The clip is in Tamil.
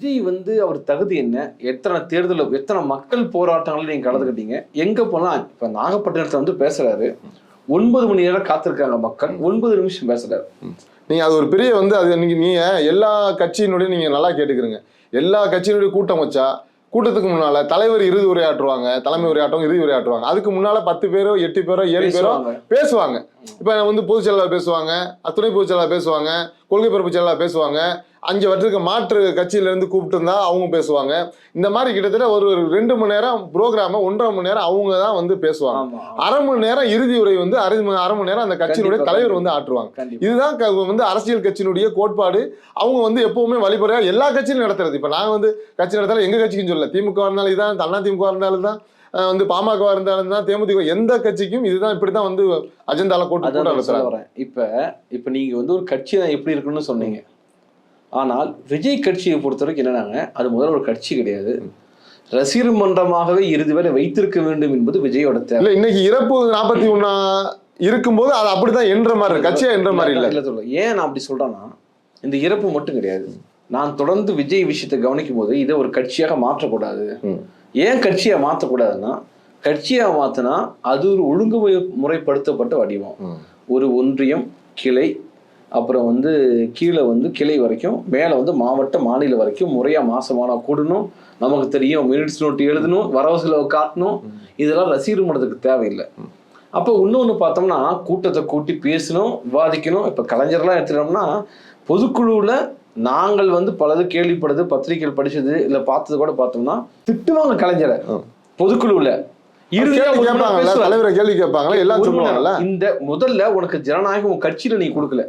விஜய் வந்து அவர் தகுதி என்ன, எத்தனை தேர்தல், எத்தனை மக்கள் போராட்டங்களை நீங்க கலந்துக்கிட்டீங்க, எங்க போனா இப்ப நாகப்பட்டினத்துல வந்து பேசுறாரு, 9 மணி நேரம் காத்திருக்காங்க மக்கள், 9 நிமிஷம் பேசுறாரு. நீங்க அது ஒரு பெரிய வந்து அது நீங்க எல்லா கட்சியினுடைய நீங்க நல்லா கேட்டுக்கிறீங்க, எல்லா கட்சியினுடைய கூட்டம் வச்சா கூட்டத்துக்கு முன்னால தலைவர் இறுதி உரையாற்றுவாங்க, தலைமை உரையாற்றுவாங்க, இறுதி உரையாற்றுவாங்க. அதுக்கு முன்னால 10 பேரோ 8 பேரோ 7 பேரோ பேசுவாங்க. இப்ப வந்து பொதுச் செயலாளர் பேசுவாங்க, துணை பொதுச் செயலாளர் பேசுவாங்க, கொள்கை பரப்பு செயலாளர் பேசுவாங்க, 5 வருஷத்துக்கு மாற்று கட்சியில இருந்து கூப்பிட்டு இருந்தா அவங்க பேசுவாங்க. இந்த மாதிரி கிட்டத்தட்ட ஒரு 2 மணி நேரம் ப்ரோக்ராம 1.5 மணி நேரம் அவங்க தான் வந்து பேசுவாங்க. அரை மணி நேரம் இறுதி உரை வந்து அரை மணி நேரம் அந்த கட்சியினுடைய தலைவர் வந்து ஆற்றுவாங்க. இதுதான் வந்து அரசியல் கட்சியினுடைய கோட்பாடு. அவங்க வந்து எப்பவுமே வழிமுறையா எல்லா கட்சியிலும் நடத்துறது. இப்ப நாங்க வந்து கட்சி நடத்தாலும் எங்க கட்சிக்கும் சொல்லல, திமுக இருந்தாலும் இதுதான், அண்ணா திமுக இருந்தாலும் தான், வந்து பாமக இருந்தாலும் தான், தேமுதிக, எந்த கட்சிக்கும் இதுதான், இப்படிதான் வந்து அஜெண்டால போட்டு. இப்ப நீங்க வந்து ஒரு கட்சி தான் எப்படி இருக்குன்னு சொன்னீங்க. ஆனால் விஜய் கட்சியை பொறுத்த வரைக்கும் என்னன்னாங்க, அது முதல்ல ஒரு கட்சி கிடையாது, ரசிகர் மன்றமாகவே இறுதி வரை வைத்திருக்க வேண்டும் என்பது விஜயோட தேவை. இன்னைக்கு இறப்பு 41 இருக்கும்போது அது அப்படிதான் என்ற மாதிரி கட்சியா என்ற மாதிரி இல்ல சொல்ல. ஏன் நான் அப்படி சொல்றேன்னா, இந்த இறப்பு மட்டும் கிடையாது, நான் தொடர்ந்து விஜய் விஷயத்தை கவனிக்கும் போது இதை ஒரு கட்சியாக மாற்றக்கூடாது. ஏன் கட்சியா மாற்றக்கூடாதுன்னா, கட்சியா மாத்தினா அது ஒரு ஒழுங்குமுறை முறைப்படுத்தப்பட்ட வடிவம். ஒரு ஒன்றியம், கிளை, அப்புறம் வந்து கீழே வந்து கிளை வரைக்கும், மேலே வந்து மாவட்ட மாநில வரைக்கும் முறையா மாசமான கூடணும், நமக்கு தெரியும், மினிட்ஸ் நோட் எழுதணும், வரவு செலவு காட்டணும். இதெல்லாம் ரசிகர் மன்றத்துக்கு தேவையில்லை. அப்போ இன்னொன்று பார்த்தோம்னா, கூட்டத்தை கூட்டி பேசணும், விவாதிக்கணும். இப்போ கலைஞர்லாம் எடுத்துட்டோம்னா, பொதுக்குழுவில் நாங்கள் வந்து பலது கேள்விப்படுது, பத்திரிகைகள் படிச்சது இல்லை பார்த்தது கூட பார்த்தோம்னா திட்டுவாங்க கலைஞரை. பொதுக்குழுவில் தலைவரை கேள்வி கேட்பாங்களா, எல்லாம் சொல்லுவாங்கல்ல. இந்த முதல்ல உனக்கு ஜனநாயகம் உன் கட்சியில நீ கொடுக்கல,